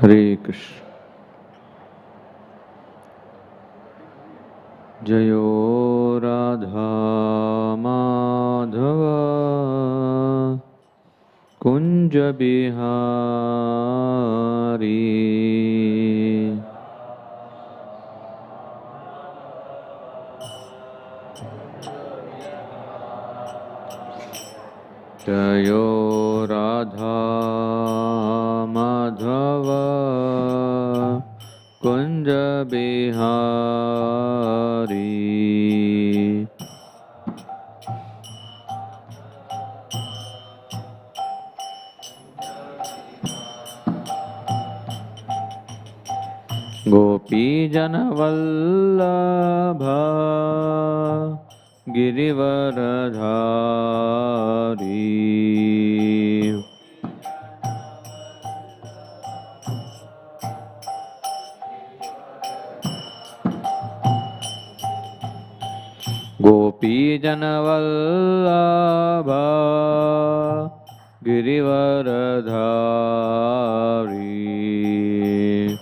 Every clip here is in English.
Hare Krishna. Jayo Radha Madhava Kunja Bihari Jayo Radha Madhava Kunja Bihari Gopi Jana Vallabha Girivaradhari Gopi Jana Vallabha Girivaradhari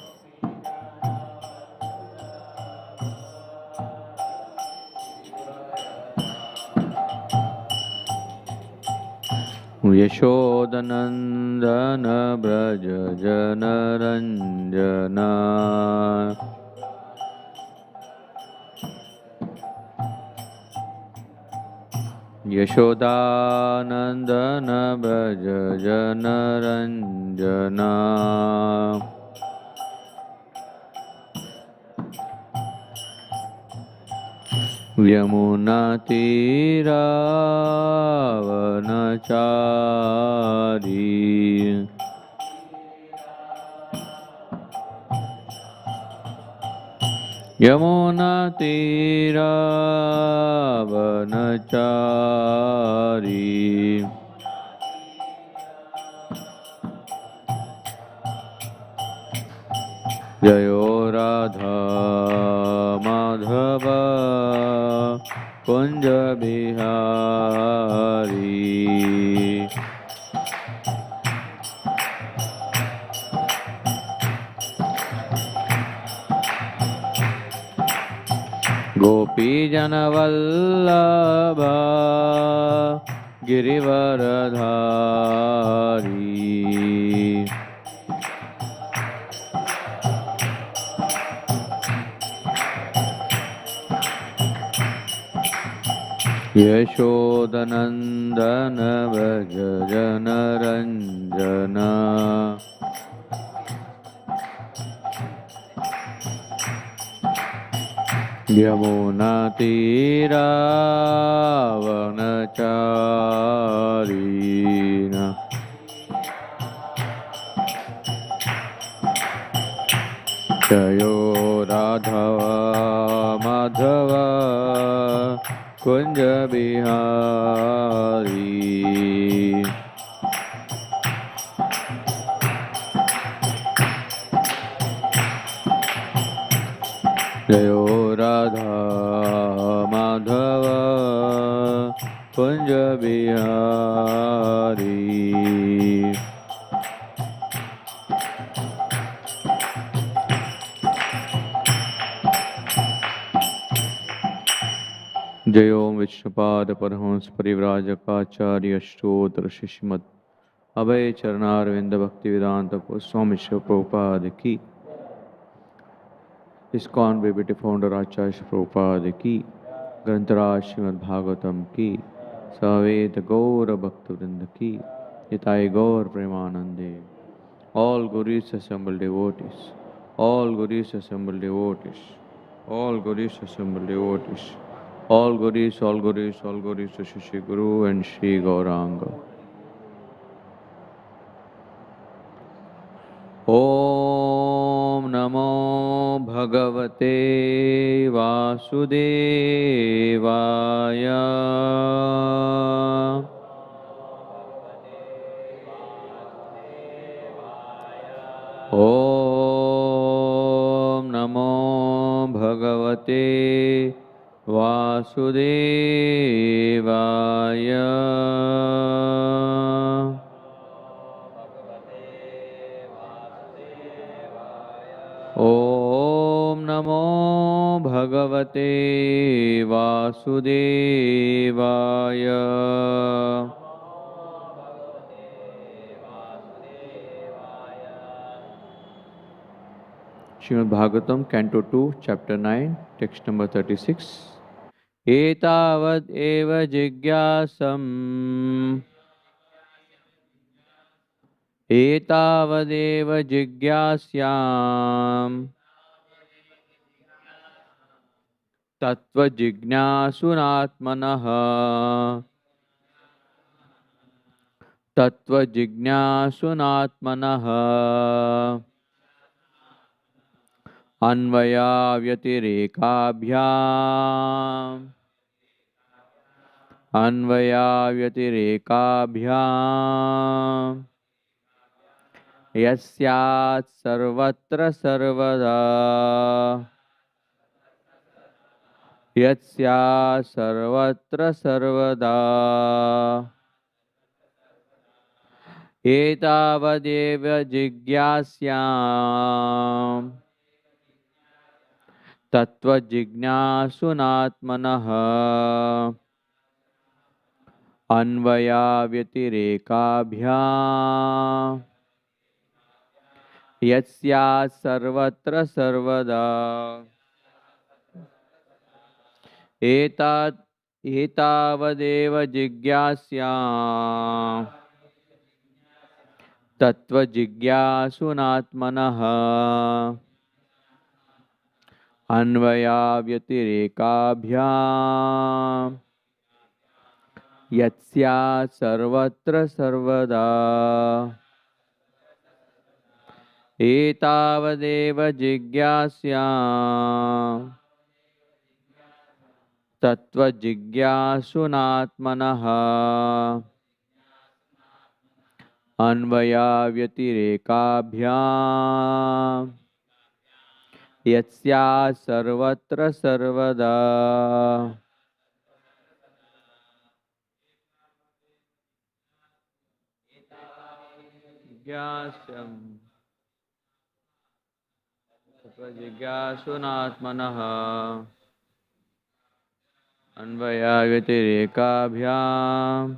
Yashodanandana Braja Janaranjana Yashodanandana Braja Janaranjana Yamunatira Vanachari Yamunatira Vanachari Jayo Radha Madhava Kunja Bihari Gopi Jana Vallabha Girivaradhari Yashodanandana Braja Janaranjana Yamunatira Vanacharina Jayo Radha Madhava Kunja Bihari Jayo Radha Madhava Kunja Bihari Jayo Vishnupada Parahans Parivrajakaacharya Ashtotra Shishmad Abhay Charanarvinda Bhaktivedanta Swami Shri Prabhupada Ki ISKCON BBT Founder Acharya Shri Prabhupada Ki Grantaraj Srimad Bhagavatam Ki Saved Gaura Bhaktivinoda Ki Nitai Gaur Premanande All Gurus assembled devotees All Gurus assembled devotees All Gurus assembled devotees All Gurus to Shri Guru and Shri Gauranga Om Namo Bhagavate Vasudevaya Om Namo Bhagavate Vasudevaya ॐ नमो भगवते वासुदेवाय। Srimad Bhagavatam, Canto 2, Chapter 9, Text number 36. Etavad eva jigyasam etavad jigyasyam tattva jignasunatmanah tattva jignasunatmanah अन्वया व्यतिरेकाभ्याम अन्वया व्यतिरेकाभ्याम यस्यात् सर्वत्र सर्वदा यस्यात् सर्वत्र सर्वदा एतावदेव जिज्ञास्याम् तत्त्वजिज्ञासुनात्मनः अन्वया व्यतिरेकाभ्याम् यस्यात् सर्वत्र सर्वदा एतात् एतावदेव जिज्ञास्याम् तत्त्वजिज्ञासुनात्मनः अन्वया व्यतिरेकाभ्याम् यस्यात् सर्वत्र सर्वदा एतावदेव जिज्ञास्याम् तत्त्वजिज्ञासुनात्मनः अन्वया व्यतिरेकाभ्याम् यस्यात् सर्वत्र सर्वदा जिज्ञास्यम् तत्त्वजिज्ञासुनात्मनः अन्वया व्यतिरेकाभ्याम्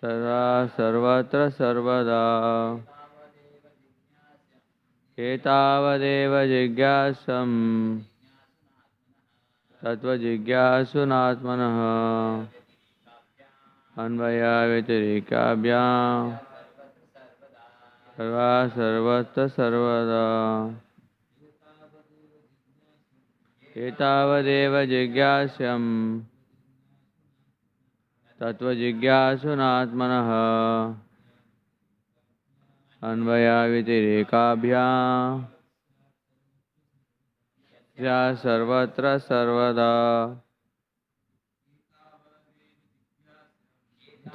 सदा सर्वत्र सर्वदा एतावदेव जिज्ञासम् तत्त्वजिज्ञासुनात्मनः अन्वया व्यतिरेकाभ्याम् सदा सर्वत्र सर्वदा एतावदेव जिज्ञास्यम् तत्त्वजिज्ञासुनात्मनः अन्वया व्यतिरेकाभ्याम् या सर्वत्र सर्वदा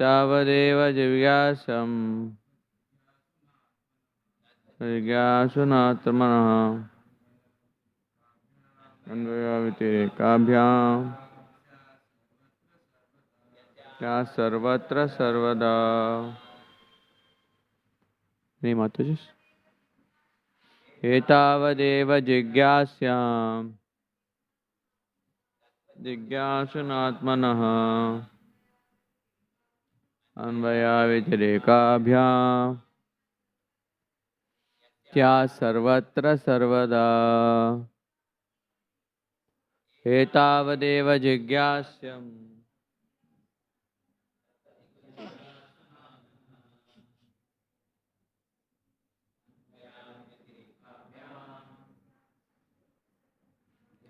तावदेव जिज्ञासम् जिज्ञासुनात्मनः अन्वया व्यतिरेकाभ्याम् या सर्वत्र सर्वदा। नहीं माताजी एतावदेव जिज्ञास्याम् जिज्ञासुनात्मनः अन्वया व्यतिरेकाभ्याम् क्या सर्वत्र सर्वदा एतावदेव जिज्ञास्यम्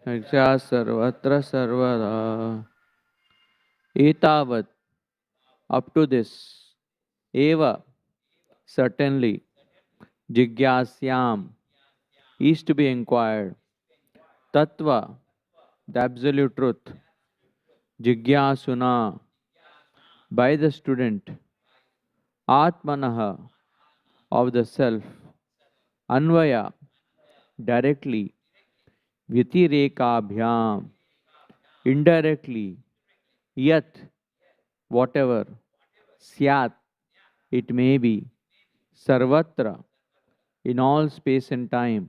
क्या सर्वत्र सर्वदा एतावत् up to this eva certainly jigyasyam is to be inquired tattva the absolute truth jigyasuna by the student atmanah of the self anvaya directly vyatirekabhyam indirectly yat whatever syat it may be sarvatra in all space and time,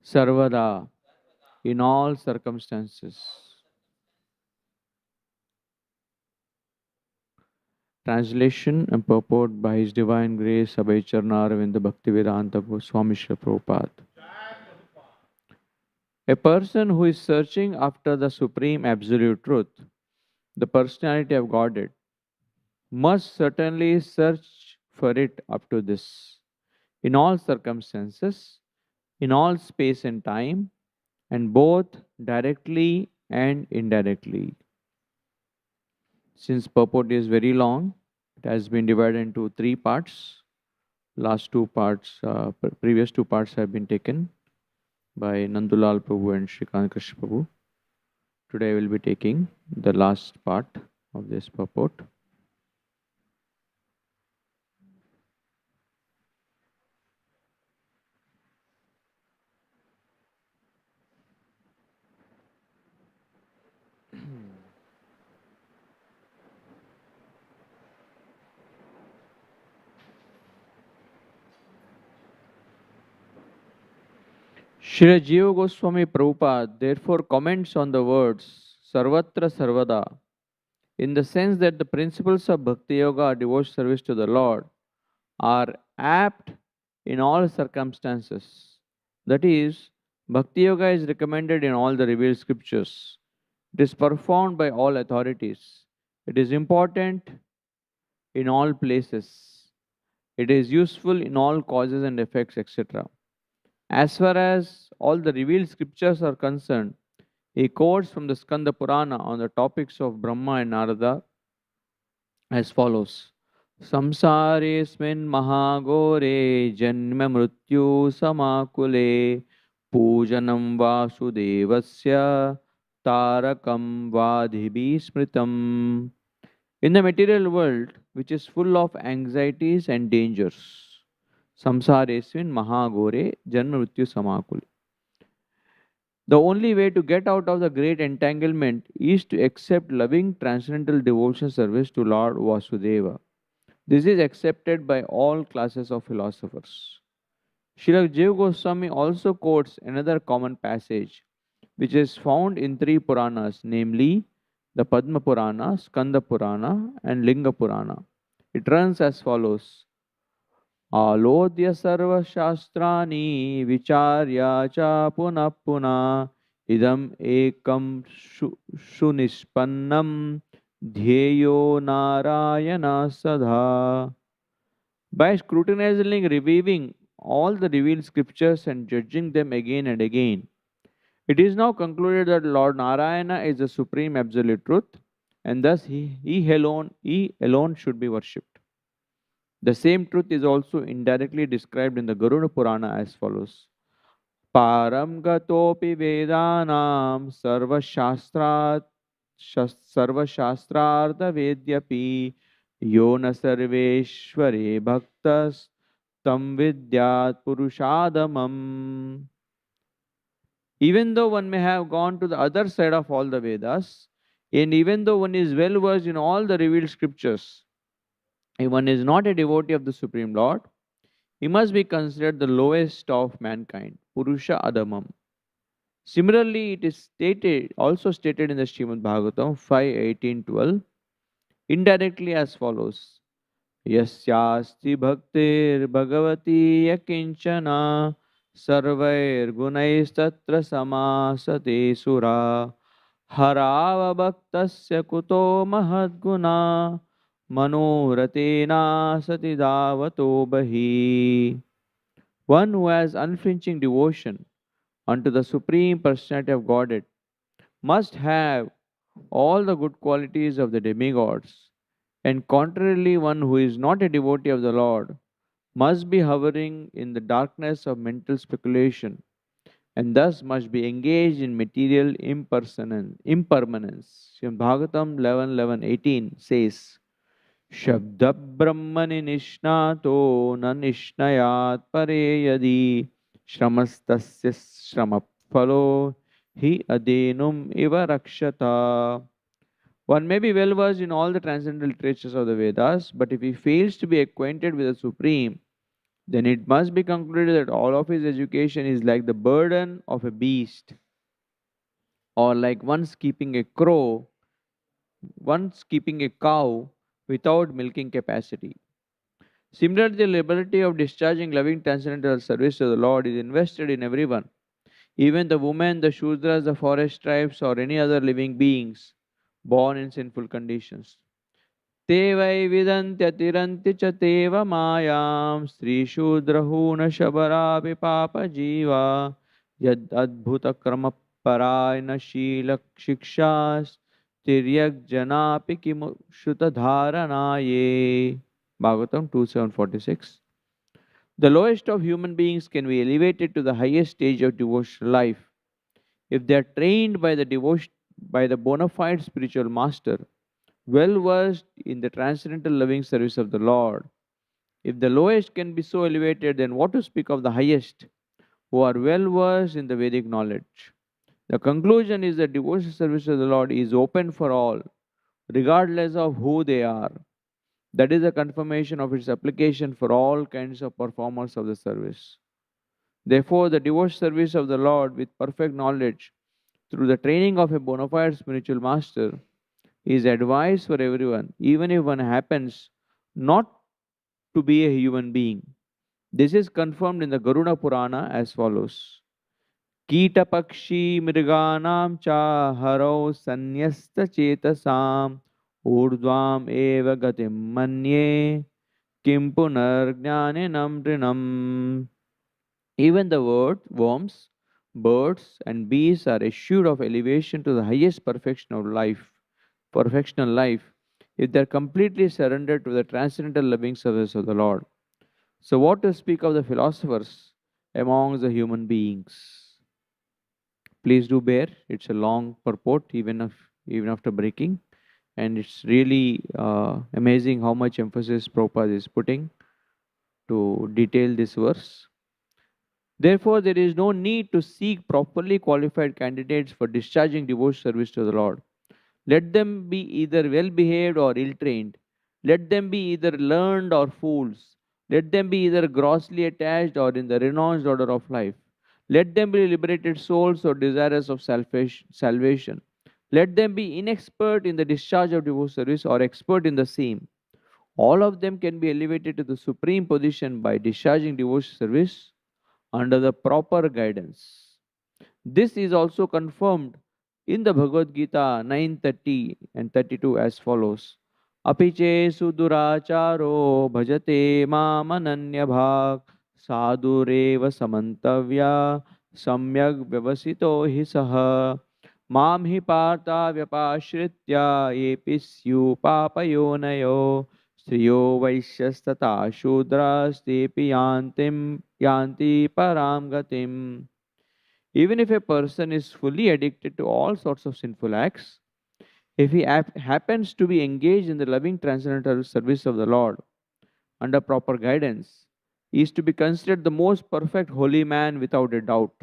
sarvada, in all circumstances. Translation and purport by His Divine Grace Abhay Charna Aravinda Bhaktivedanta Goswami Srila Prabhupada. A person who is searching after the supreme absolute truth, the personality of Godhead, must certainly search for it up to this, in all circumstances, in all space and time, and both directly and indirectly. Since purport is very long, it has been divided into three parts. Last two parts, previous two parts have been taken by Nandulal Prabhu and Shrikant Krishna Prabhu. Today I will be taking the last part of this purport. Shri Jiva Goswami Prabhupada therefore comments on the words sarvatra sarvada in the sense that the principles of bhakti yoga or devotional service to the Lord are apt in all circumstances. That is, bhakti yoga is recommended in all the revealed scriptures. It is performed by all authorities. It is important in all places. It is useful in all causes and effects, etc. As far as all the revealed scriptures are concerned, he quotes from the Skanda Purana on the topics of Brahma and Narada as follows. Samsaresmin mahagore janma mrityu samakule pujanam vasudevasya tarakam vadhibi smritam. In the material world, which is full of anxieties and dangers, samsaresmin mahagore janma mrityu samakule. The only way to get out of the great entanglement is to accept loving transcendental devotion service to Lord Vasudeva. This is accepted by all classes of philosophers. Srila Jiva Goswami also quotes another common passage which is found in three Puranas, namely the Padma Purana, Skanda Purana, and Linga Purana. It runs as follows. आलोद्य सर्वशास्त्राणि विचार्य च पुनः पुनः इदम् एकं सुनिष्पन्नं ध्येयो नारायण सदा. By scrutinizing, reviewing all the revealed scriptures and judging them again and again, it is now concluded that Lord Narayana is the supreme absolute truth, and thus he alone should be worshipped. The same truth is also indirectly described in the Garuda Purana as follows. Param gatopi vedanam sarvashastrartha vedyapi yona sarveshware bhaktas tam vidyat purushadamam. Even though one may have gone to the other side of all the Vedas, and even though one is well versed in all the revealed scriptures, if one is not a devotee of the Supreme Lord, he must be considered the lowest of mankind, Purusha Adamam. Similarly, it is also stated in the Srimad Bhagavatam 5:18-12, indirectly as follows. Yasyasti bhaktir bhagavati yakinchana sarvair gunais tatra samasate sura harava bhaktasya kuto mahadguna Manoratena satidavato bahi. One who has unflinching devotion unto the Supreme Personality of Godhead must have all the good qualities of the demigods, and contrarily, one who is not a devotee of the Lord must be hovering in the darkness of mental speculation, and thus must be engaged in material impermanence. Srimad Bhagavatam 11:18 says, शब्दब्रह्मणि निष्णातो न निष्णयात् परे यदि श्रमस्तस्य श्रमफलो हि अदेनुम इव Rakshata. One may be well versed in all the transcendental literatures of the Vedas, but if he fails to be acquainted with the Supreme, then it must be concluded that all of his education is like the burden of a beast, or like once keeping a cow without milking capacity. Similarly, the liberty of discharging loving transcendental service to the Lord is invested in everyone, even the women, the Shudras, the forest tribes, or any other living beings born in sinful conditions. ते वै विदन्त्यतिरन्ति च तेव मायां स्त्रीशूद्रहूनशबरापि पापजीवा यद्अद्भुतक्रमपरायणशीलशिक्षास्तिर्यग्जनापि किमु श्रुतधारणाये. Bhagavatam 2.746. The lowest of human beings can be elevated to the highest stage of devotional life if they are trained by the bona fide spiritual master, well versed in the transcendental loving service of the Lord. If the lowest can be so elevated, then what to speak of the highest, who are well versed in the Vedic knowledge? The conclusion is that devotional service of the Lord is open for all, regardless of who they are. That is a confirmation of its application for all kinds of performers of the service. Therefore, the devotional service of the Lord with perfect knowledge through the training of a bona fide spiritual master is advice for everyone, even if one happens not to be a human being. This is confirmed in the Garuda Purana as follows. Kitapakshi mriganam cha haro sanyasta chetasam urdvam eva gatim manye kim punar jnanenam trinam. Even the worms, birds, and bees are assured of elevation to the highest perfectional life, if they are completely surrendered to the transcendental loving service of the Lord. So, what to speak of the philosophers among the human beings? Please do bear. It's a long purport, even after breaking, and it's really amazing how much emphasis Prabhupada is putting to detail this verse. Therefore, there is no need to seek properly qualified candidates for discharging devotional service to the Lord. Let them be either well behaved or ill trained. Let them be either learned or fools. Let them be either grossly attached or in the renounced order of life. Let them be liberated souls or desirous of salvation. Let them be inexpert in the discharge of devotional service or expert in the same. All of them can be elevated to the supreme position by discharging devotional service under the proper guidance. This is also confirmed in the Bhagavad Gita 9:30 and 32 as follows. Apiche suduracharo bhajate mamananya bhag sadureva samantavya samyak vyavasito hi saha mam hi parta vyapashritya episyu papayonayo Striyo Vaishyastata Shudras Tepi Yanti Param Gatim. Even if a person is fully addicted to all sorts of sinful acts, if he happens to be engaged in the loving transcendental service of the Lord under proper guidance, he is to be considered the most perfect holy man without a doubt.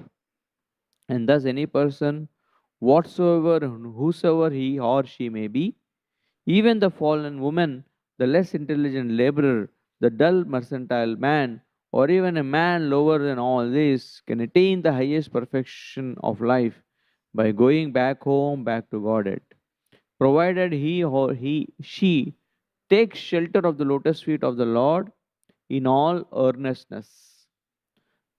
And thus, any person, whatsoever and whosoever he or she may be, even the fallen woman, the less intelligent laborer, the dull mercantile man, or even a man lower than all this, can attain the highest perfection of life by going back home, back to Godhead, provided she takes shelter of the lotus feet of the Lord in all earnestness.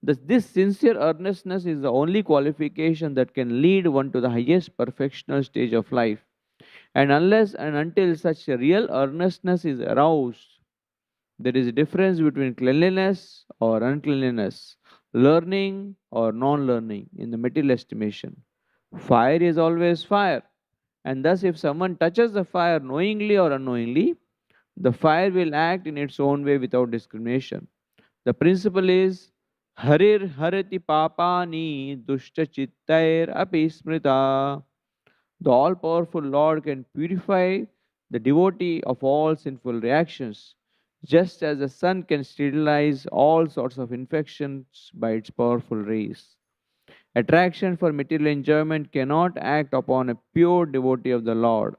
This sincere earnestness is the only qualification that can lead one to the highest perfectional stage of life. And unless and until such a real earnestness is aroused, there is a difference between cleanliness or uncleanliness, learning or non learning in the material estimation. Fire is always fire, and thus, if someone touches the fire knowingly or unknowingly, the fire will act in its own way without discrimination. The principle is Harir Harati Papani Dushta Chittair Api Smrita. The all powerful Lord can purify the devotee of all sinful reactions, just as the sun can sterilize all sorts of infections by its powerful rays. Attraction for material enjoyment cannot act upon a pure devotee of the Lord.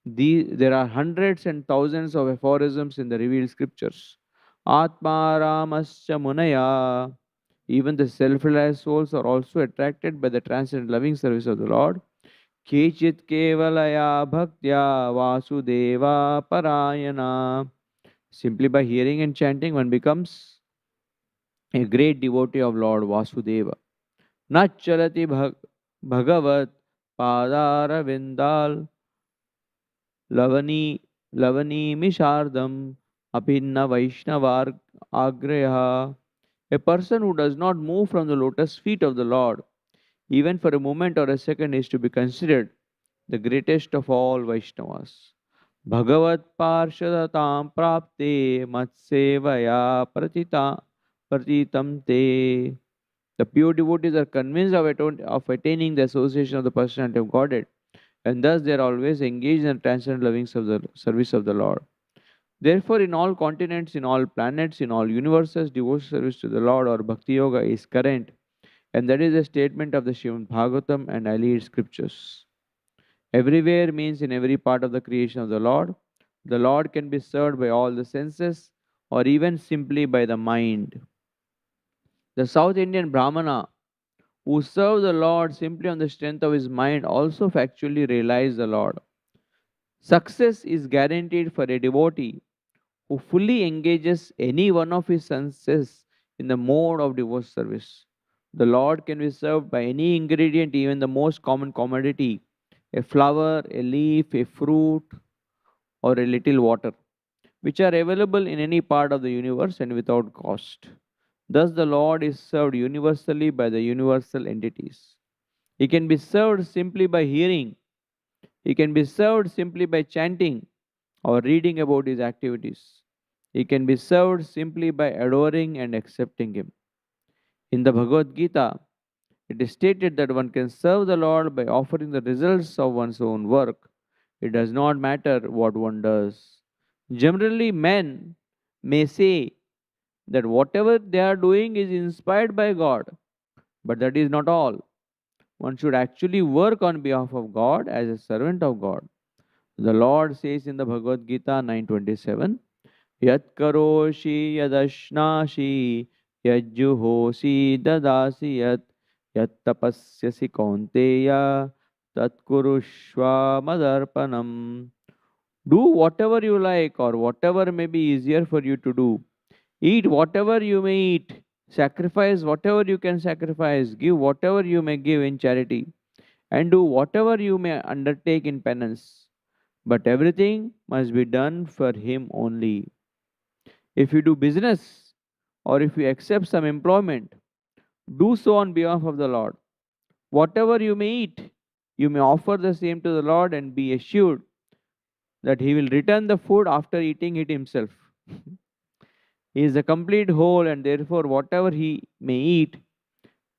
There are hundreds and thousands of aphorisms in the revealed scriptures. Atma Ramascha Munaya. Even the self-realized souls are also attracted by the transcendent loving service of the Lord. Kechit Kevalaya Bhaktya Vasudeva Parayana. Simply by hearing and chanting, one becomes a great devotee of Lord Vasudeva. Nachalati Bhagavat Padara Vindal Lavani Lavani Mishardam Apinna Vaishnavar Agraya. A person who does not move from the lotus feet of the Lord, even for a moment or a second, is to be considered the greatest of all Vaishnavas. Bhagavat Parshadatam Prapte Matsevaya Pratitam Te. The pure devotees are convinced of attaining the association of the personality of Godhead, and thus they are always engaged in the transcendent loving service of the Lord. Therefore, in all continents, in all planets, in all universes, devotional service to the Lord or Bhakti Yoga is current, and that is a statement of the Srimad Bhagavatam and allied scriptures. Everywhere means in every part of the creation of the Lord. The Lord can be served by all the senses or even simply by the mind. The South Indian Brahmana who served the Lord simply on the strength of his mind also factually realized the Lord. Success is guaranteed for a devotee who fully engages any one of his senses in the mode of devotional service. The Lord can be served by any ingredient, even the most common commodity, a flower, a leaf, a fruit, or a little water, which are available in any part of the universe and without cost. Thus, the Lord is served universally by the universal entities. He can be served simply by hearing, he can be served simply by chanting or reading about his activities. He can be served simply by adoring and accepting him. In the Bhagavad Gita, it is stated that one can serve the Lord by offering the results of one's own work. It does not matter what one does. Generally, men may say that whatever they are doing is inspired by God, but that is not all. One should actually work on behalf of God as a servant of God. The Lord says in the Bhagavad Gita 9:27, Yat karoshi yadashnashi yajjuhosi dadasi yat tapasyasi kaunteya tat kurushva madarpanam. Do whatever you like or whatever may be easier for you to do. Eat whatever you may eat. Sacrifice whatever you can sacrifice. Give whatever you may give in charity. And do whatever you may undertake in penance. But everything must be done for Him only. If you do business or if you accept some employment, do so on behalf of the Lord. Whatever you may eat, you may offer the same to the Lord and be assured that He will return the food after eating it Himself. He is a complete whole, and therefore, whatever He may eat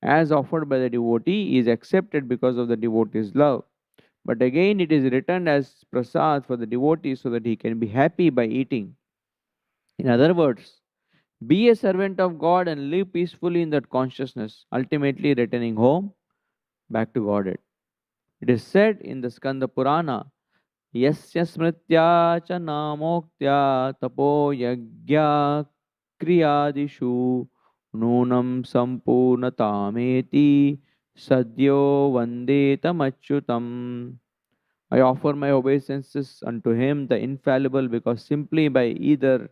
as offered by the devotee is accepted because of the devotee's love. But again, it is returned as prasad for the devotee so that he can be happy by eating. In other words, be a servant of God and live peacefully in that consciousness, ultimately returning home back to Godhead. It is said in the Skanda Purana, Yasya smritya cha namoktya tapo yagya kriyadishu nunam sampurnatameti sadyo vandetamachyutam. I offer my obeisances unto him, the infallible, because simply by either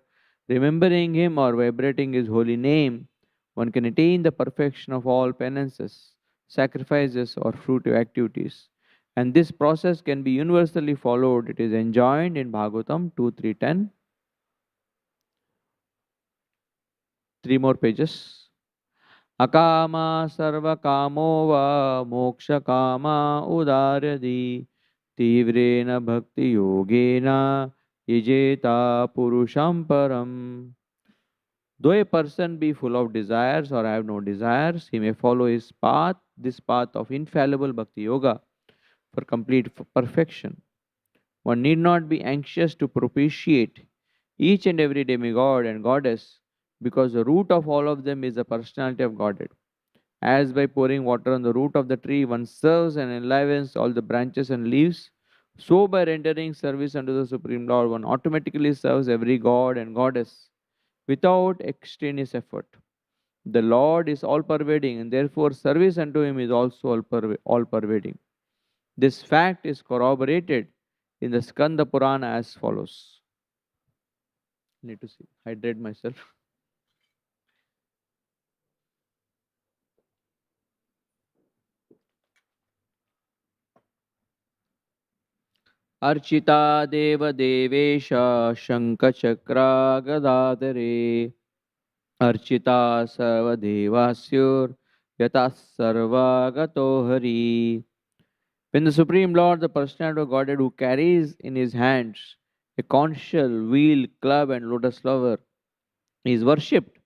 remembering him or vibrating his holy name, one can attain the perfection of all penances, sacrifices, or fruitive activities. And this process can be universally followed. It is enjoined in Bhagavatam 2.3.10. Three more pages. Akama sarva kamo va moksha kama udaryadi tivrena bhakti yogena yajeta purusham param. Though a person be full of desires or have no desires, he may follow his path, this path of infallible bhakti yoga for complete perfection. One need not be anxious to propitiate each and every demigod and goddess because the root of all of them is the personality of Godhead. As by pouring water on the root of the tree, one serves and enlivens all the branches and leaves, so by rendering service unto the Supreme Lord, one automatically serves every god and goddess without extraneous effort. The Lord is all pervading, and therefore service unto Him is also all pervading. This fact is corroborated in the Skanda Purana as follows. Need to see, hydrate myself. Archita Deva Devesha Shankachakra Gadadare Archita Sarva Devasyur Yatas Sarva Gato Hari. When the Supreme Lord, the personality of Godhead, who carries in his hands a conch shell, wheel, club, and lotus flower, is worshipped,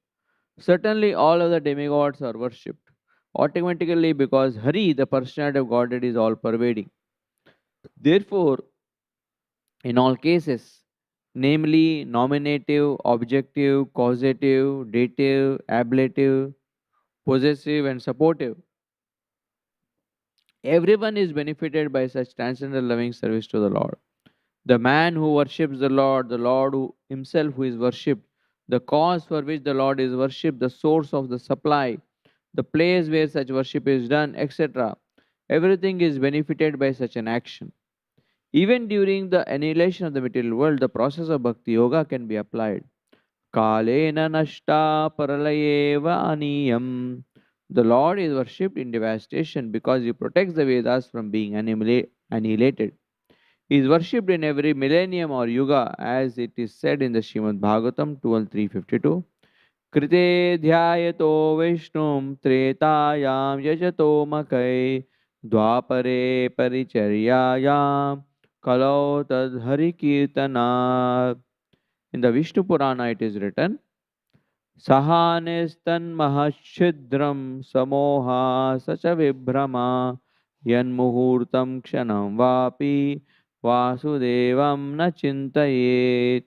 certainly all of the demigods are worshipped automatically because Hari, the personality of Godhead, is all pervading. Therefore, in all cases, namely nominative, objective, causative, dative, ablative, possessive, and supportive, everyone is benefited by such transcendental loving service to the Lord. The man who worships the Lord who himself who is worshipped, the cause for which the Lord is worshipped, the source of the supply, the place where such worship is done, etc. Everything is benefited by such an action. Even during the annihilation of the material world, the process of bhakti yoga can be applied. Kalena nashta paralayeva aniyam. The Lord is worshipped in devastation because He protects the Vedas from being annihilated. He is worshipped in every millennium or yuga, as it is said in the Srimad Bhagavatam 12.352. Krite dhyayato Vishnum tretayam yajato makai dvapare paricharyayam kalau tad hari kirtana. In the Vishnu Purana it is written, Sahanestan mahashidram samoha sacha vibhrama yanmuhurtam kshanam vapi vasudevam na chintayet.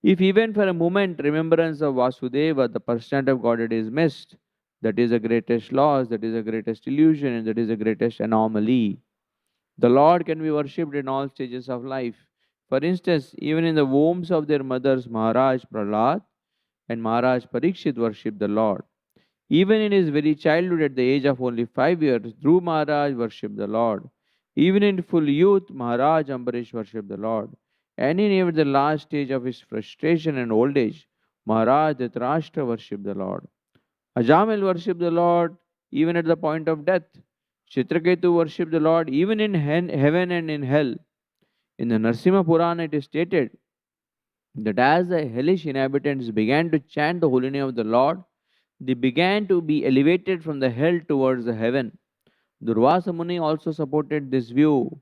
If even for a moment remembrance of Vasudeva, the personality of Godhead, is missed, that is the greatest loss, that is the greatest illusion, and that is the greatest anomaly. The Lord can be worshipped in all stages of life. For instance, even in the wombs of their mothers, Maharaj Prahlad and Maharaj Parikshit worshipped the Lord. Even in his very childhood, at the age of only 5 years, Dhruv Maharaj worshipped the Lord. Even in full youth, Maharaj Ambarish worshipped the Lord. And in even the last stage of his frustration and old age, Maharaj Dhritarashtra worshipped the Lord. Ajamil worshipped the Lord even at the point of death. Chitraketu worshipped the Lord even in heaven and in hell. In the Narsimha Purana, it is stated that as the hellish inhabitants began to chant the holy name of the Lord, they began to be elevated from the hell towards the heaven. Durvasa Muni also supported this view.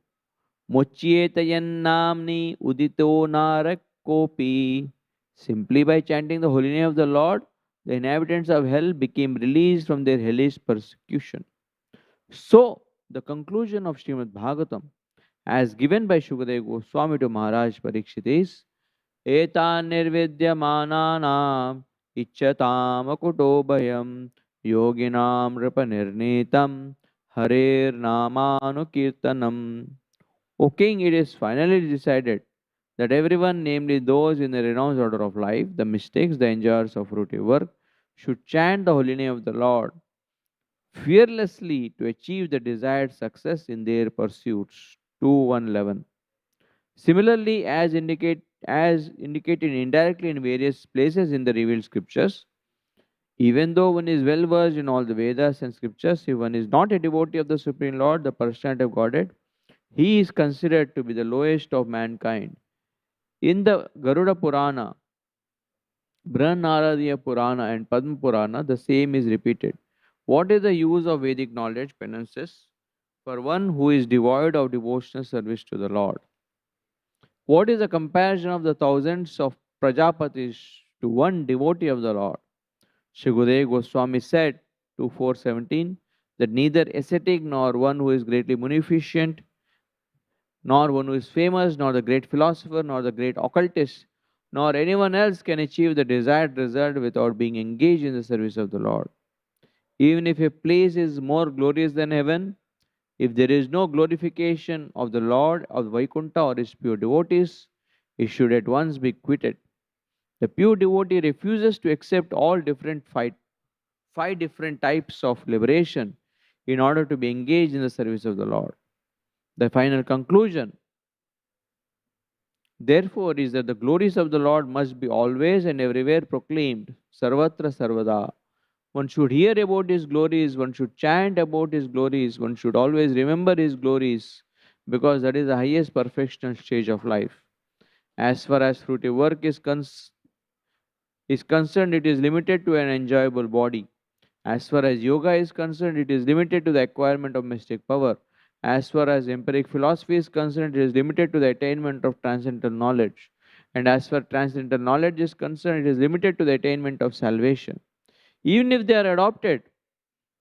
Mochiyetayan namni udito narakopi. Simply by chanting the holy name of the Lord, the inhabitants of hell became released from their hellish persecution. So, the conclusion of Srimad Bhagavatam, as given by Shukadeva Goswami to Maharaj Parikshit, is Etan nirvidyamananam ichchatam akuto bhayam yoginam ripanirnitam harer namanukirtanam. O king, it is finally decided that everyone, namely those in the renounced order of life, the mystics, the enjoyers of fruitive work, should chant the holy name of the Lord fearlessly to achieve the desired success in their pursuits. 2.1.11. Similarly, as indicated indirectly in various places in the revealed scriptures, even though one is well versed in all the Vedas and scriptures, if one is not a devotee of the Supreme Lord, the personality of Godhead, he is considered to be the lowest of mankind. In the Garuda Purana, Brahmanaradiya Purana, and Padma Purana, the same is repeated. What is the use of Vedic knowledge, penances, for one who is devoid of devotional service to the Lord? What is the comparison of the thousands of Prajapatis to one devotee of the Lord? Shri Gurudev Goswami said to 417 that neither ascetic nor one who is greatly munificent, nor one who is famous, nor the great philosopher, nor the great occultist, nor anyone else can achieve the desired result without being engaged in the service of the Lord. Even if a place is more glorious than heaven, if there is no glorification of the Lord of Vaikuntha or his pure devotees, it should at once be quitted. The pure devotee refuses to accept all five different types of liberation in order to be engaged in the service of the Lord. The final conclusion, therefore, is that the glories of the Lord must be always and everywhere proclaimed, sarvatra sarvada. One should hear about His glories, one should chant about His glories, one should always remember His glories, because that is the highest perfection stage of life. As far as fruitive work is concerned, it is limited to an enjoyable body. As far as yoga is concerned, it is limited to the acquirement of mystic power. As far as empiric philosophy is concerned, it is limited to the attainment of transcendental knowledge. And as far as transcendental knowledge is concerned, it is limited to the attainment of salvation. Even if they are adopted,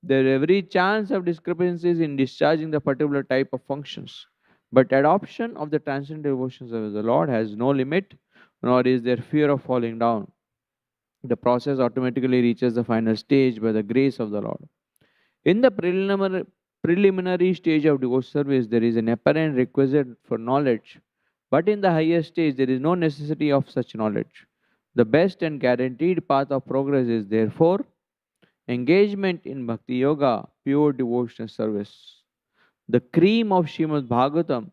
there is every chance of discrepancies in discharging the particular type of functions. But adoption of the transcendental devotions of the Lord has no limit, nor is there fear of falling down. The process automatically reaches the final stage by the grace of the Lord. In the preliminary stage of devotional service, there is an apparent requisite for knowledge, but in the higher stage, there is no necessity of such knowledge. The best and guaranteed path of progress is therefore engagement in bhakti yoga, pure devotional service. The cream of Srimad Bhagavatam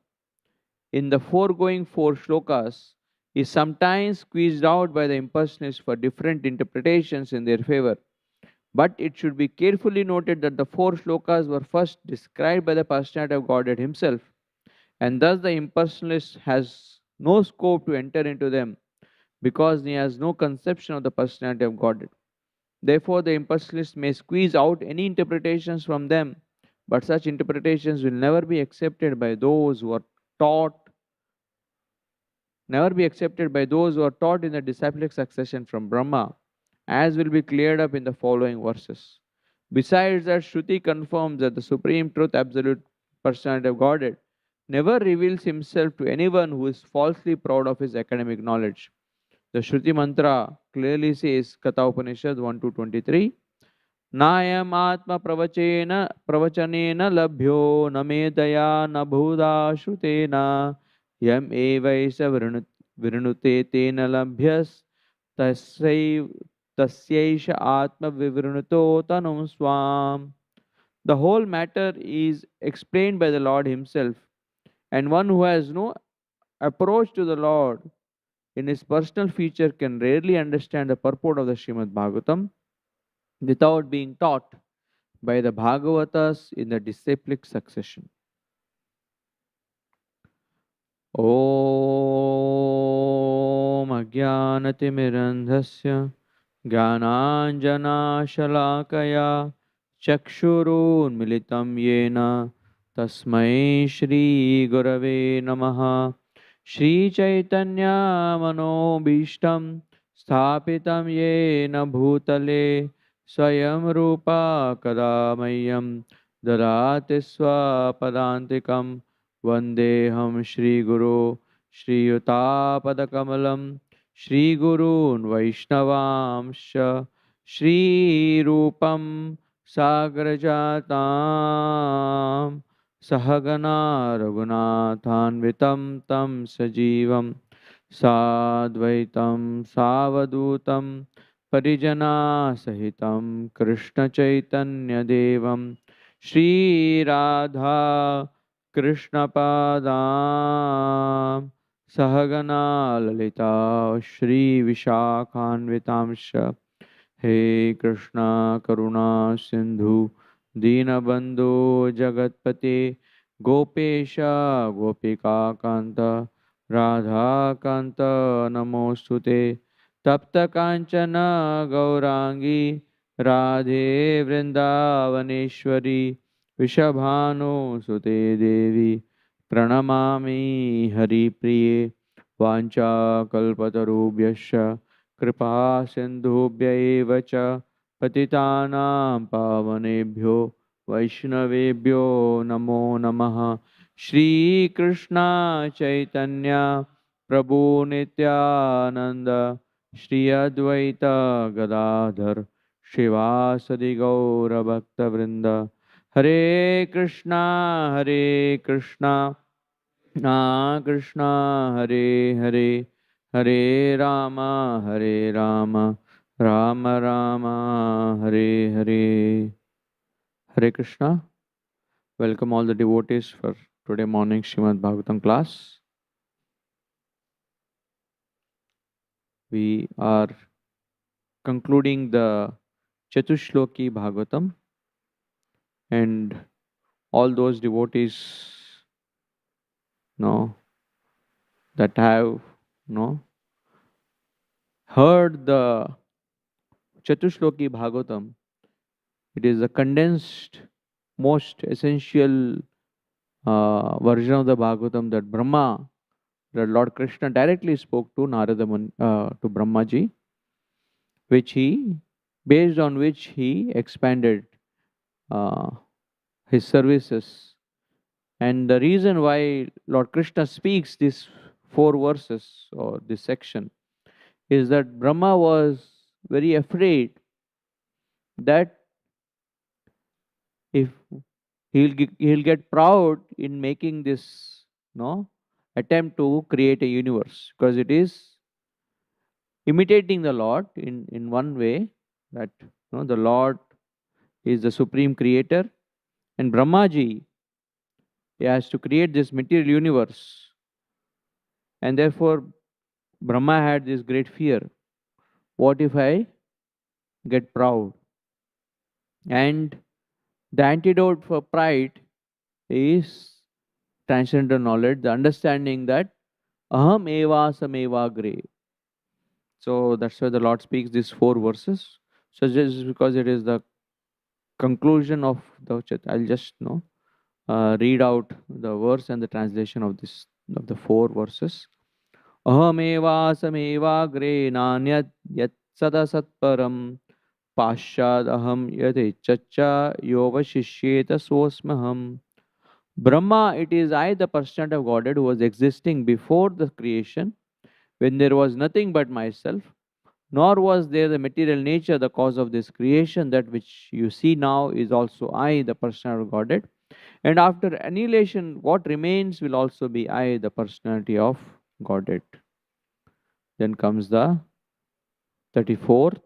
in the foregoing four shlokas is sometimes squeezed out by the impersonalists for different interpretations in their favor. But it should be carefully noted that the four shlokas were first described by the personality of Godhead himself, and thus the impersonalist has no scope to enter into them because he has no conception of the personality of Godhead. Therefore, the impersonalist may squeeze out any interpretations from them, but such interpretations will taught, never be accepted by those who are taught in the disciplic succession from Brahma, as will be cleared up in the following verses. Besides that, Shruti confirms that the supreme truth, absolute personality of Godhead, never reveals himself to anyone who is falsely proud of his academic knowledge. The Shruti mantra clearly says, Katha Upanishad 1 to 23, नायम आत्मा प्रवचनेन लभ्यो न मेधया न भूदा श्रुतेन यम एवैष वृणुते तेन लभ्यस् तस्यैव तस्यैष आत्मविवृणुतो तनुं स्वाम. The whole matter is explained by the Lord himself, and one who has no approach to the Lord in his personal feature can rarely understand the purport of the Srimad Bhagavatam without being taught by the Bhagavatas in the disciplic succession. Om Ajnanatimirandhasya Jnananjanashalakaya Chakshurunmilitam Yena Tasmai Shri Gurave Namaha. Shri Chaitanya Manobhishtam Sthapitam Yena Bhutale Swayam Rupa Kadamayam Dadati Swapadantikam Vandeham Shri Guru Shri Yutapadakamlam Shri Gurun Vaishnavamsha Shri Rupam Sagrajatam Sahagana Raghunathanvitam Tam Sajivam Sadvaitam Savadutam Parijana Sahitam Krishna Chaitanya Devam Shri Radha Krishna Padam Sahagana Lalita Shri Vishakhanvitamsha. He Krishna Karuna Sindhu Dinabandhu Jagatpate Gopesha Gopika Kanta Radha Kanta Namostute Tapta Kanchana Gaurangi Radhe Vrindavaneshwari Vishabhanu Sute Devi Pranamami Hari Priye Vancha Kalpatarubhyasya Kripa Sindhubhya eva cha Patitanam Pavanebhyo Vaishnavebhyo Namo Namaha. Shri Krishna Chaitanya Prabhu Nityananda Shri Advaita Gadadhar Shivasadi Gaura Bhakta Vrinda. Hare Krishna Krishna Hare Hare Hare Rama, Hare Rama, Rama Rama, Hare Hare. Hare Krishna. Welcome all the devotees for today morning Srimad Bhagavatam class. We are concluding the Chatushloki Bhagavatam, and all those devotees know that have heard the Chatushloki Bhagavatam. It is a condensed, most essential version of the Bhagavatam that Brahma, that Lord Krishna directly spoke to Narada to Brahmaji, based on which he expanded uh, his services. And the reason why Lord Krishna speaks these four verses or this section is that Brahma was very afraid that if he'll get proud in making this no attempt to create a universe, because it is imitating the Lord in one way, that the Lord is the supreme creator, and Brahmaji, he has to create this material universe, and therefore Brahma had this great fear. What if I get proud? And the antidote for pride is transcendental knowledge, the understanding that aham eva sameva gre. So that's why the Lord speaks these four verses. So just because it is the conclusion of the I'll just read out the verse and the translation of the four verses. Ahameva sameva gre nanyat yat sada satparam pashad aham yate chacha yova shishyeta sosmaham. Brahma, it is I, the personality of Godhead, who was existing before the creation, when there was nothing but myself, nor was there the material nature the cause of this creation. That which you see now is also I, the personality of Godhead. And after annihilation, what remains will also be I, the personality of Godhead. Then comes the 34th.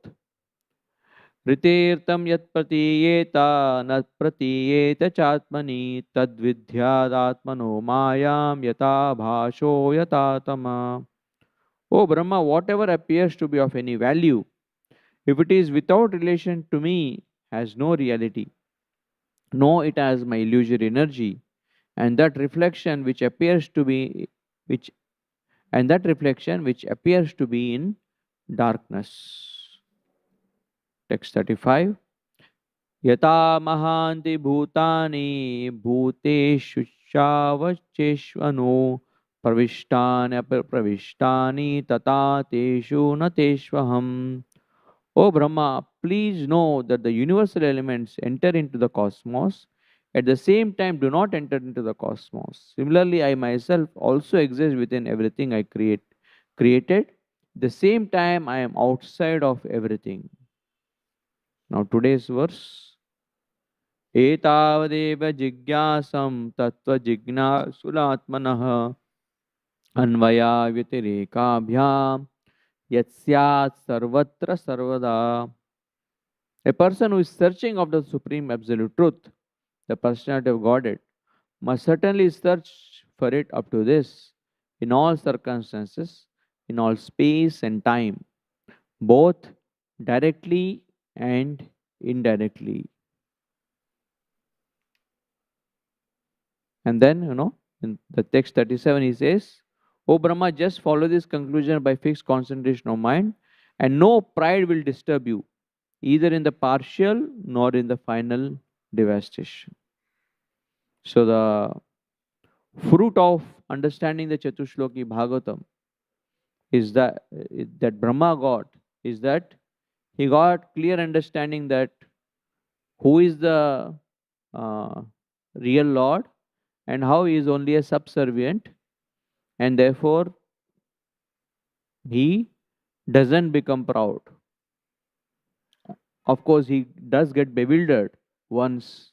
Ritirtam yat pratiyeta nat pratiyeta chatmani tadvidhyadatmano mayam yata bhasho yata tama. O Brahma, whatever appears to be of any value, if it is without relation to me, has no reality. Know it as my illusory energy, and that reflection which appears to be which and that reflection which appears to be in darkness. Text 35. Yata mahanti bhutani bhuteshu chavacheshvano pravishtani apravishtani tata teshu nateshvaham. O Brahma, please know that the universal elements enter into the cosmos, at the same time do not enter into the cosmos. Similarly, I myself also exist within everything I created. At the same time, I am outside of everything. Now today's verse. एतावदेव जिज्ञासं तत्त्वजिज्ञासुरात्मनः अन्वया व्यतिरेकाभ्याम यत्स्यात् सर्वत्र सर्वदा. A person who is searching after the supreme absolute truth, the personality of Godhead, must certainly search for it up to this, in all circumstances, in all space and time, both directly and indirectly. And then, in the text 37, he says, O Brahma, just follow this conclusion by fixed concentration of mind, and no pride will disturb you, either in the partial nor in the final devastation. So, the fruit of understanding the Chatushloki Bhagavatam is that Brahma got, is that he got clear understanding that who is the uh, real Lord and how he is only a subservient, and therefore he doesn't become proud. Of course, he does get bewildered once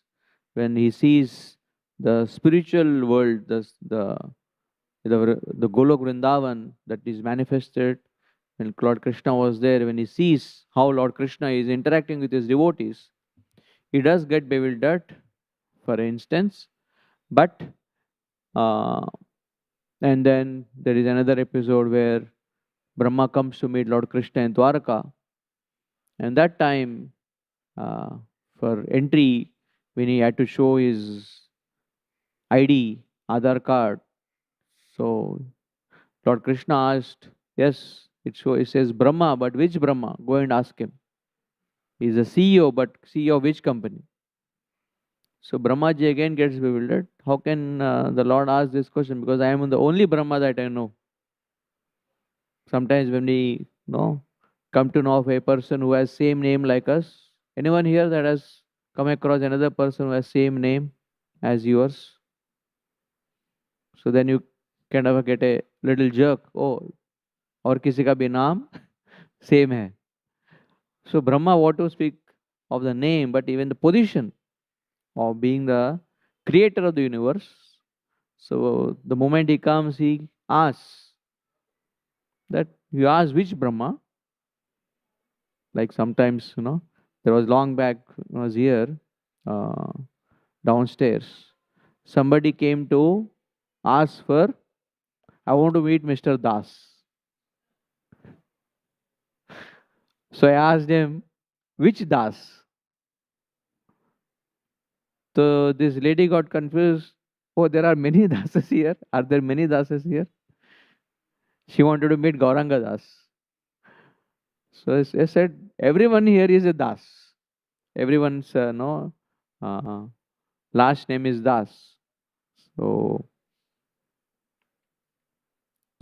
when he sees the spiritual world, the the Golok Vrindavan that is manifested when Lord Krishna was there, when he sees how Lord Krishna is interacting with his devotees, he does get bewildered, for instance. But uh, and then there is another episode where Brahma comes to meet Lord Krishna in Dwaraka, and that time uh, for entry, when he had to show his ID, Aadhaar card, so Lord Krishna asked, yes, it says Brahma, but which Brahma? Go and ask him. He's a CEO, but CEO of which company? So Brahmaji again gets bewildered. How can the Lord ask this question? Because I am the only Brahma that I know. Sometimes when we come to know of a person who has same name like us, anyone here that has come across another person who has same name as yours? So then you kind of get a little jerk. Oh, और किसी का भी नाम same है. So Brahma, what to speak of the name, but even the position of being the creator of the universe. So the moment he comes, he asks that you ask which Brahma. Like sometimes, there was long back when I was here, uh, downstairs. Somebody came to ask for, I want to meet Mr. Das. So I asked him, which Das? So this lady got confused. Oh, there are many dasas here. Are there many dasas here? She wanted to meet Gauranga Das. So I said, everyone here is a Das. Everyone's no uh, last name is Das. So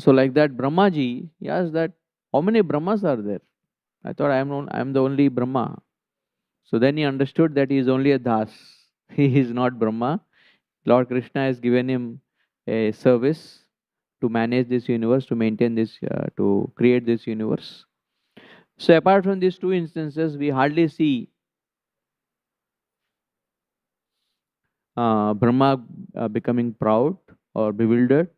like that, Brahmaji, he asked that how many Brahmas are there? I thought I am the only Brahma. So then he understood that he is only a Das. He is not Brahma. Lord Krishna has given him a service to manage this universe, to maintain this, to create this universe. So apart from these two instances, we hardly see Brahma becoming proud or bewildered.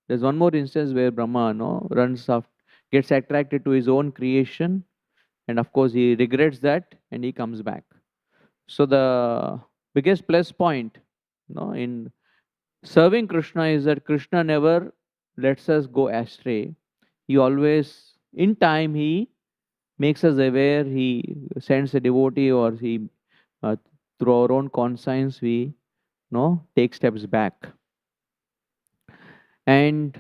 There's one more instance where Brahma runs off, gets attracted to his own creation, and of course he regrets that and he comes back. So the biggest plus point in serving Krishna is that Krishna never lets us go astray. He always, in time, he makes us aware, he sends a devotee, or he, uh, through our own conscience, we take steps back. And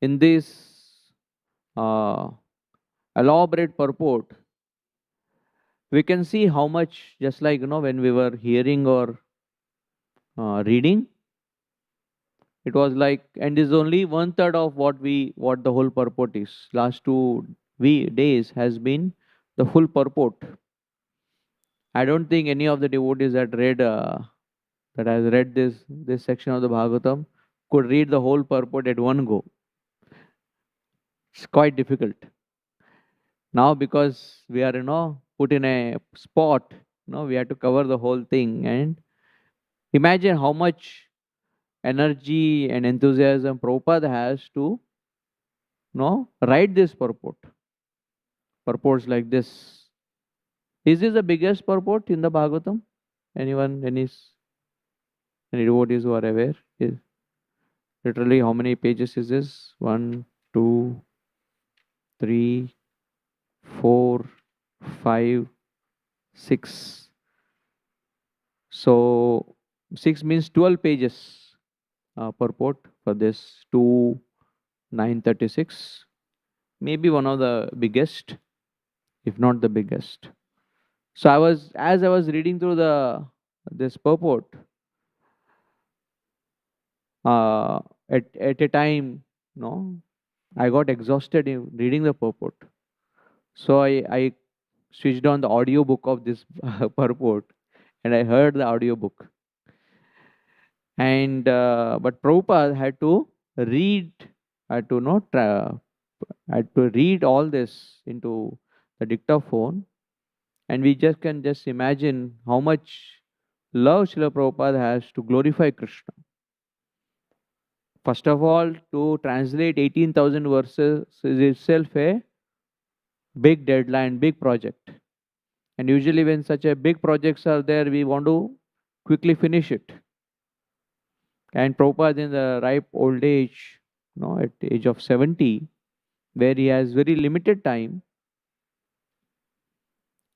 in this uh, elaborate purport, we can see how much, just like when we were hearing or reading, it was like, and is only one third of what the whole purport is. Last 2 days has been the full purport. I don't think any of the devotees that has read this section of the Bhagavatam could read the whole purport at one go. It's quite difficult. Now because we are put in a spot, we have to cover the whole thing, and imagine how much energy and enthusiasm Prabhupada has to write this purport. Purports like this. Is this the biggest purport in the Bhagavatam? Anyone, any devotees who are aware? Is literally how many pages is this? 1, 2, 3, 4, 5, 6. So 6 means 12 pages purport for this 2,936. Maybe one of the biggest, if not the biggest. So as I was reading through this purport, uh, at a time, I got exhausted in reading the purport. So I switched on the audio book of this purport, and I heard the audio book. And but Prabhupada had to read, had to had to read all this into the dictaphone, and we can just imagine how much love Srila Prabhupada has to glorify Krishna. First of all, to translate 18,000 verses is itself a big deadline, big project. And usually when such a big projects are there, we want to quickly finish it. And Prabhupada in the ripe old age, at the age of 70, where he has very limited time,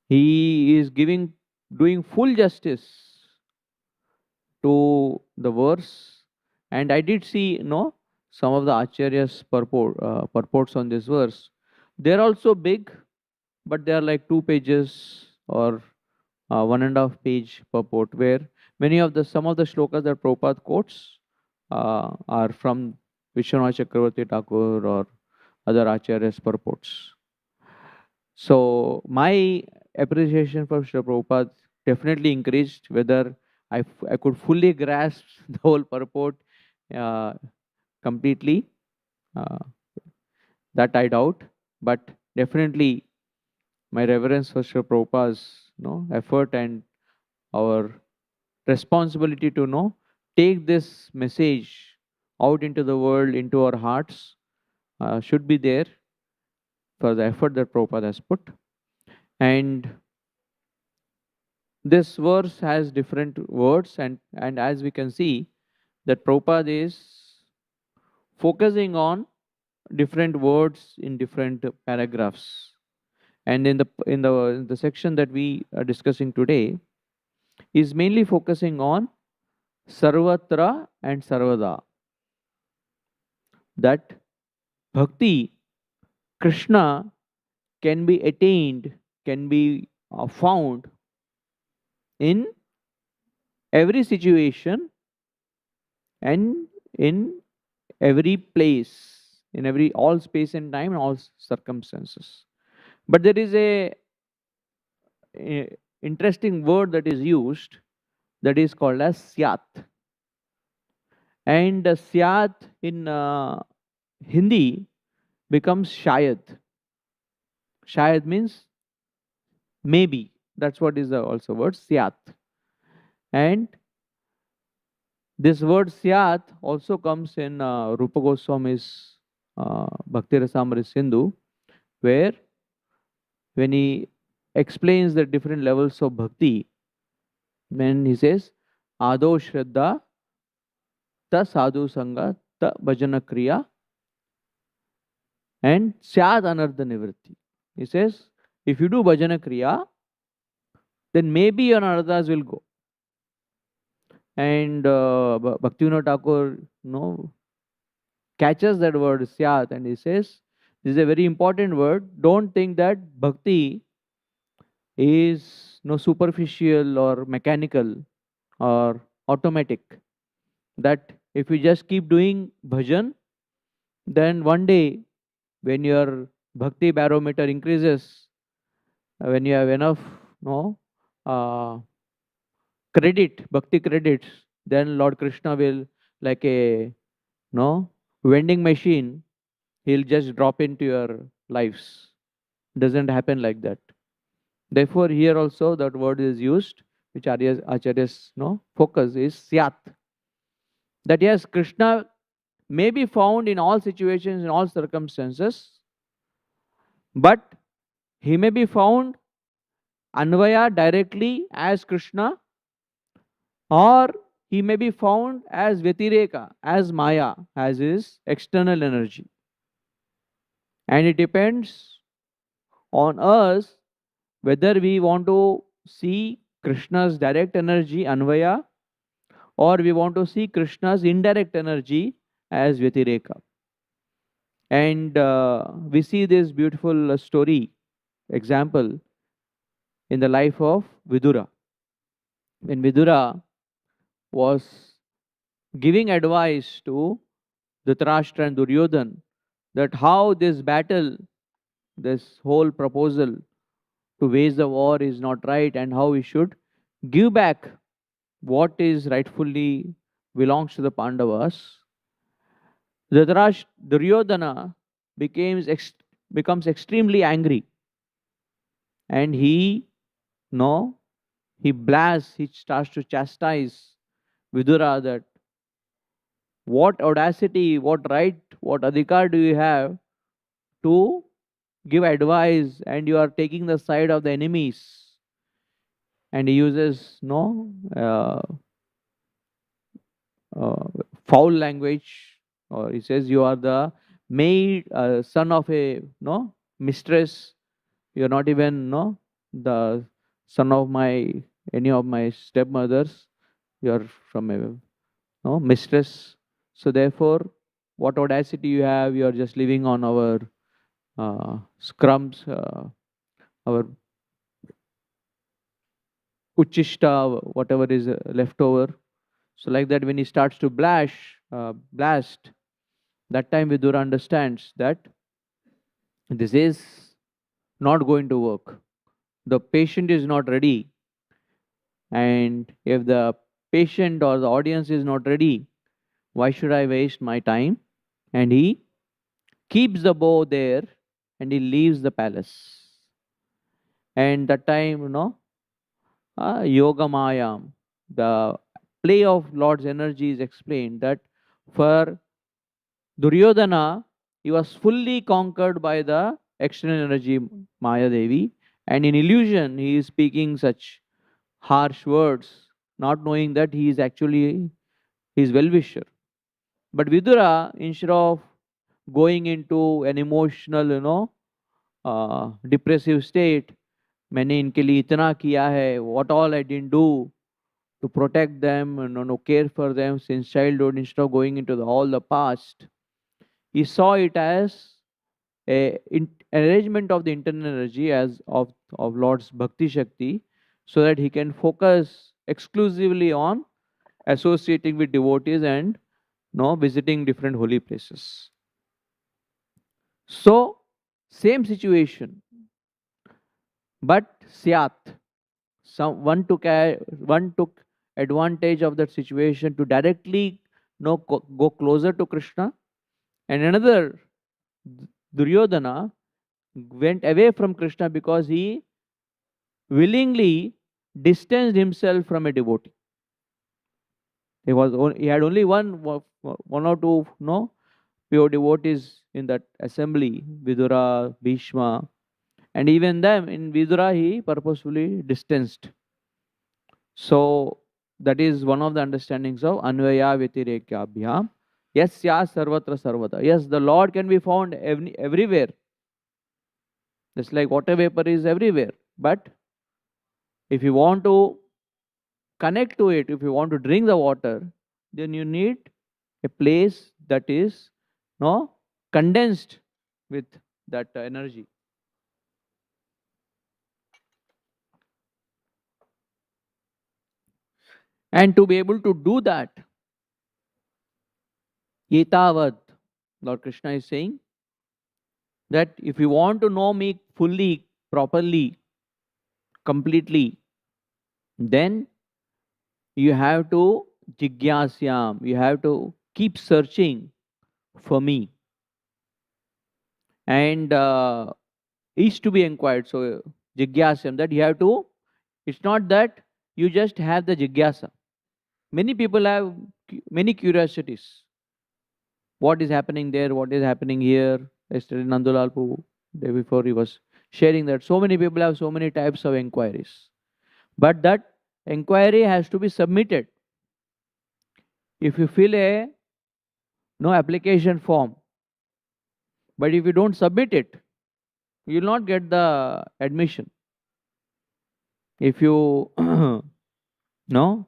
he is doing full justice to the verse. And I did see, some of the Acharya's purports on this verse. They're also big, but they are like 2 pages or 1.5 page purport, where some of the shlokas that Prabhupada quotes are from Vishwanath Chakravarti Thakur or other Acharyas purports. So my appreciation for Srila Prabhupada definitely increased. Whether I could fully grasp the whole purport uh, completely, uh, that I doubt. But definitely my reverence for Srila Prabhupada's effort and our responsibility to take this message out into the world, into our hearts, should be there for the effort that Prabhupada has put. And this verse has different words, and as we can see, that Prabhupada is focusing on different words in different paragraphs. And in the section that we are discussing today, is mainly focusing on sarvatra and sarvada. That bhakti, Krishna, can be attained, can be found in every situation and in every place, in every all space and time and all circumstances. But there is a interesting word that is used, that is called as syat. And syat in Hindi becomes shayad. Shayad means maybe. That's what is the also word syat. And this word syat also comes in Rupa Goswami's Bhakti Rasamrita Sindhu, where when he explains the different levels of bhakti, when he says Ado Shraddha, Ta Sadhu Sangha, Ta Bhajana Kriya, and Syad Anardha Nivritti. He says, if you do Bhajana Kriya, then maybe your anardhas will go. And Bhaktivinoda Thakur catches that word syat, and he says, this is a very important word. Don't think that bhakti is superficial or mechanical or automatic. That if you just keep doing bhajan, then one day when your bhakti barometer increases, when you have enough uh, bhakti credits, then Lord Krishna will, like a vending machine, he'll just drop into your lives. Doesn't happen like that. Therefore, here also that word is used, which Acharya's focus is syat. That yes, Krishna may be found in all situations, in all circumstances, but he may be found Anvaya directly as Krishna, or he may be found as Vyatireka, as Maya, as his external energy. And it depends on us whether we want to see Krishna's direct energy, Anvaya, or we want to see Krishna's indirect energy as Vyatireka. And we see this beautiful story, example, in the life of Vidura. When Vidura was giving advice to Dhritarashtra and Duryodhan, that how this battle, this whole proposal to wage the war is not right, and how we should give back what is rightfully belongs to the Pandavas. Duryodhana becomes extremely angry, and he blasts, he starts to chastise Vidura that What audacity, what right, what adhikar do you have to give advice, and you are taking the side of the enemies? And he uses no uh, foul language, or he says you are the maid, son of a no mistress. You're not even no the son of my any of my stepmothers. You're from a no mistress. So therefore, what audacity you have? You're just living on our scrums, our uchishta, whatever is left over. So like that, when he starts to blast, that time Vidura understands that this is not going to work. The patient is not ready, and if the patient or the audience is not ready, why should I waste my time? And he keeps the bow there, and he leaves the palace. And that time, yoga mayam, the play of Lord's energy is explained that for Duryodhana, he was fully conquered by the external energy Maya Devi, and in illusion, he is speaking such harsh words, not knowing that he is actually his well-wisher. But Vidura, instead of going into an emotional, depressive state, मैंने इनके लिए इतना किया है, what all I didn't do to protect them, care for them since childhood, instead of going into all the past, he saw it as arrangement of the internal energy as of Lord's Bhakti Shakti, so that he can focus exclusively on associating with devotees and visiting different holy places. So, same situation, but Syat, one took advantage of that situation to directly go closer to Krishna, and another Duryodhana went away from Krishna because he willingly distanced himself from a devotee. He had only one or two pure devotees in that assembly, Vidura, Bhishma, and even them in Vidura he purposefully distanced. So that is one of the understandings of Anvaya Vyatirekyabhyam. Yes, ya sarvatra sarvata. Yes, the Lord can be found everywhere. Just like water vapor is everywhere. But if you want to connect to it, if you want to drink the water, then you need a place that is no condensed with that energy. And to be able to do that, Yetavad, Lord Krishna is saying that if you want to know me fully, properly, completely, then you have to jigyasyam, you have to keep searching for me. And is to be inquired. So jigyasyam, that you have to, it's not that you just have the jigyasa. Many people have many curiosities. What is happening there? What is happening here? Yesterday, Nandulal Prabhu, day before, he was sharing that so many people have so many types of inquiries. But that inquiry has to be submitted. If you fill a no application form, but if you don't submit it, you will not get the admission. If you no,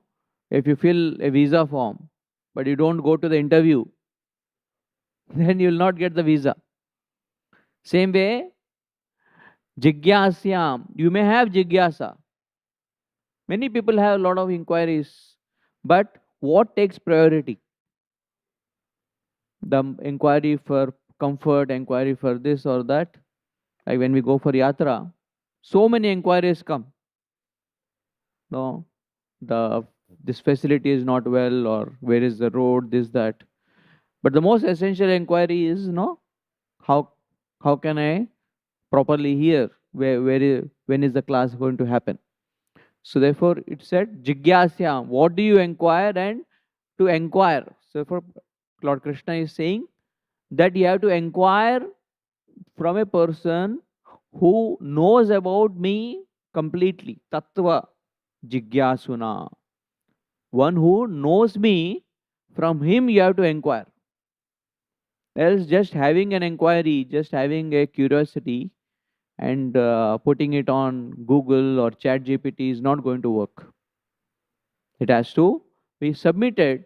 if you fill a visa form, but you don't go to the interview, then you will not get the visa. Same way, jigyasyam, you may have jigyasa. Many people have a lot of inquiries, but what takes priority? The inquiry for comfort, inquiry for this or that. Like when we go for yatra, so many inquiries come. No, this facility is not well, or where is the road, this that. But the most essential inquiry is how how can I properly hear, when is the class going to happen? So therefore it said jigyasya, what do you inquire, and to inquire. So therefore Lord Krishna is saying that you have to inquire from a person who knows about me completely. Tattva jigyasuna. One who knows me, from him you have to inquire. Else, just having an inquiry, just having a curiosity, and putting it on Google or Chat GPT is not going to work. It has to be submitted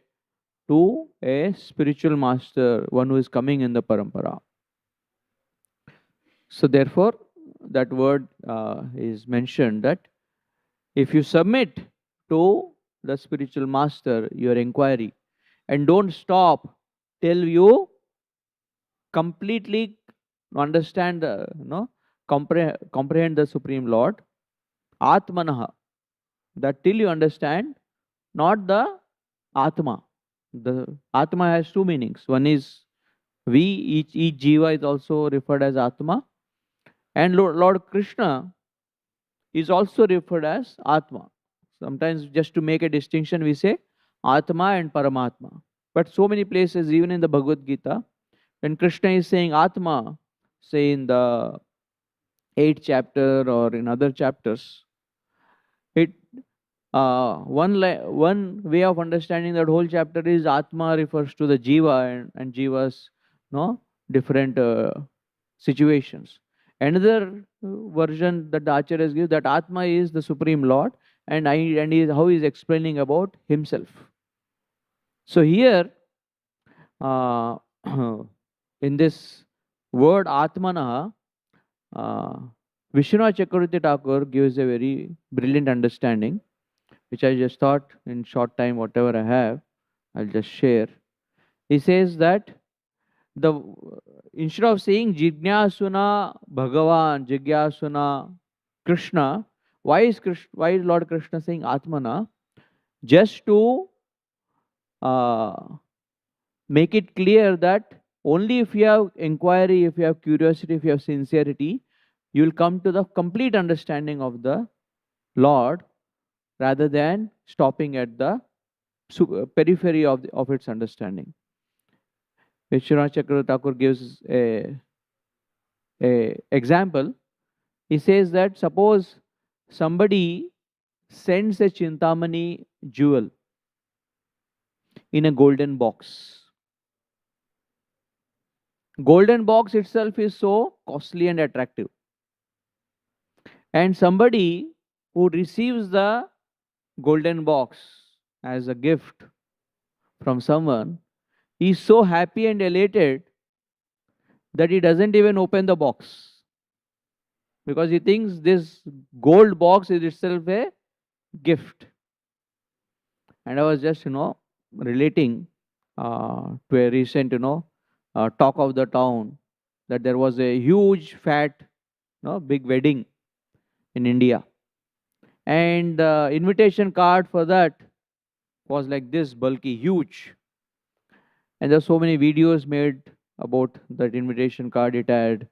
to a spiritual master, one who is coming in the parampara. So, therefore, that word is mentioned that if you submit to the spiritual master your inquiry and don't stop till you completely understand the, comprehend the Supreme Lord, Atmanaha, that till you understand, not the Atma. The Atma has two meanings. One is we, each Jiva is also referred as Atma, and Lord Krishna is also referred as Atma. Sometimes, just to make a distinction, we say Atma and Paramatma. But so many places, even in the Bhagavad Gita, when Krishna is saying Atma, say in the 8th chapter or in other chapters, it one way of understanding that whole chapter is Atma refers to the Jiva and Jiva's different situations. Another version that the Acharyas give, that Atma is the Supreme Lord, and how he is explaining about himself. So here, uh, in this word Atmana, Vishwanath Chakravarti Thakur gives a very brilliant understanding, which I just thought in short time, whatever I have, I'll just share. He says that the instead of saying Jignasuna Bhagavan, Jigyasuna Krishna, why is Lord Krishna saying Atmana? Just to make it clear that only if you have inquiry, if you have curiosity, if you have sincerity, you will come to the complete understanding of the Lord, rather than stopping at the periphery of its understanding. Vishwanath Chakravarti Thakur gives a example. He says that suppose somebody sends a Chintamani jewel in a golden box. Golden box itself is so costly and attractive. And somebody who receives the golden box as a gift from someone is so happy and elated that he doesn't even open the box, because he thinks this gold box is itself a gift. And I was just relating to a recent talk of the town, that there was a huge fat big wedding in India, and the invitation card for that was like this bulky, huge, and there's so many videos made about that invitation card. It had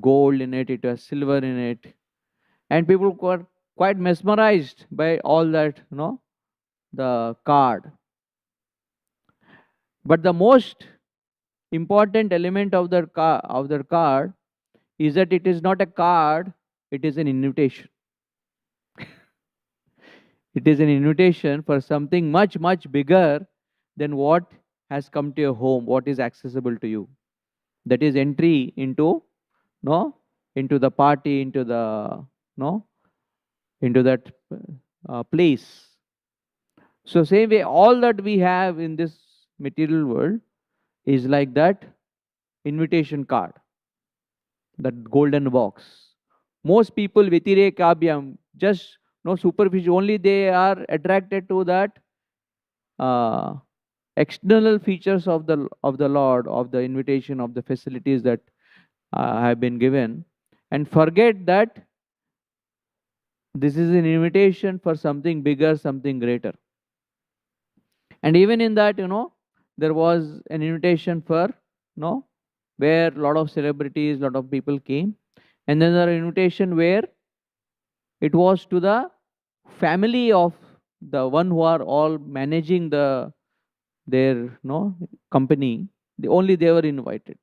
gold in it, it has silver in it, and people were quite mesmerized by all that, the card. But the most important element of the card is that it is not a card, it is an invitation. It is an invitation for something much, much bigger than what has come to your home, what is accessible to you. That is entry into, no, into the party, into the, no, into that place. So same way, all that we have in this material world is like that invitation card, that golden box. Most people vitirekabhyam, just superficial, only they are attracted to that external features of the Lord, of the invitation, of the facilities that have been given, and forget that this is an invitation for something bigger, something greater. And even in that, there was an invitation for, where a lot of celebrities, lot of people came, and then there was an invitation where it was to the family of the one who are all managing the their company, only they were invited.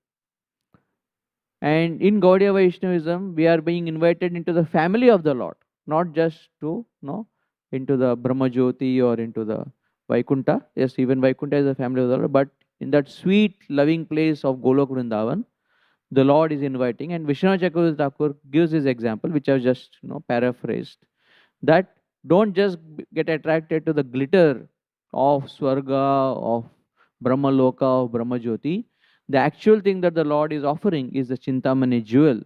And in Gaudiya Vaishnavism, we are being invited into the family of the Lord, not just to into the Brahma Jyoti or into the Vaikunta. Yes, even Vaikunta is a family of the Lord, but in that sweet, loving place of Golok Vrindavan, the Lord is inviting. And Vishwanath Chakravarti Thakur gives his example, which I've just paraphrased, that don't just get attracted to the glitter of Swarga, of Brahma Loka, of Brahma Jyoti. The actual thing that the Lord is offering is the Chintamani jewel.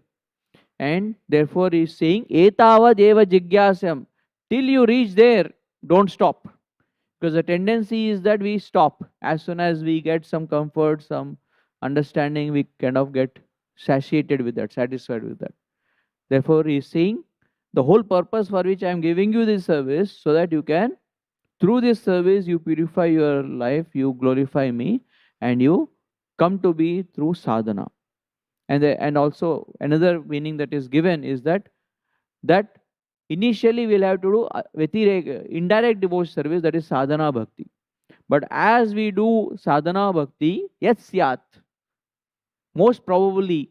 And therefore, he is saying, Etavad eva jigyasam. Till you reach there, don't stop. Because the tendency is that we stop. As soon as we get some comfort, some understanding, we kind of get satiated with that, satisfied with that. Therefore, he is saying, the whole purpose for which I am giving you this service, so that you can, through this service, you purify your life, you glorify me, and you come to be through sadhana. And also another meaning that is given is that initially we'll have to do indirect devotion service, that is sadhana bhakti. But as we do sadhana bhakti, yes, yat, most probably,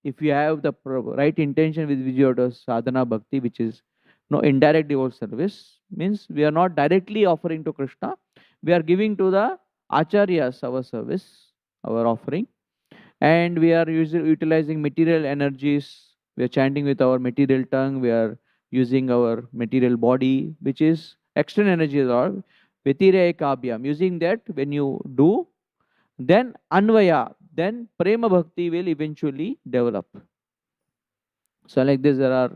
if you have the right intention with which you have to sadhana bhakti, which is no indirect devotion service, means we are not directly offering to Krishna, we are giving to the acharyas our service, our offering, and we are utilizing material energies. We are chanting with our material tongue, we are using our material body, which is external energies, or Vyatireya Kavyam. Using that, when you do, then Anvaya, then Prema Bhakti will eventually develop. So, like this, there are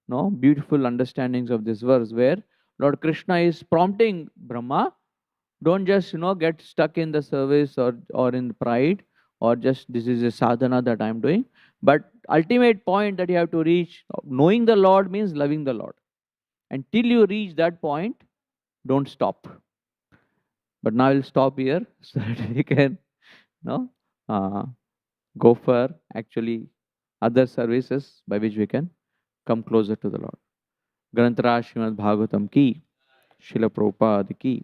no beautiful understandings of this verse where Lord Krishna is prompting Brahma, don't just get stuck in the service or in pride, or just this is a sadhana that I'm doing. But ultimate point that you have to reach, knowing the Lord means loving the Lord. And till you reach that point, don't stop. But now I'll stop here so that we can no uh, go for actually other services by which we can come closer to the Lord. Granthara Srimad Bhagavatam ki, Srila Prabhupada ki.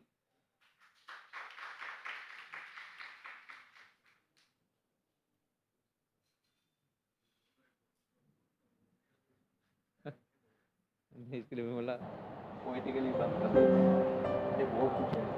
इसके लिए मैं बोला poetically बात कर रहा हूँ, बहुत कुछ है।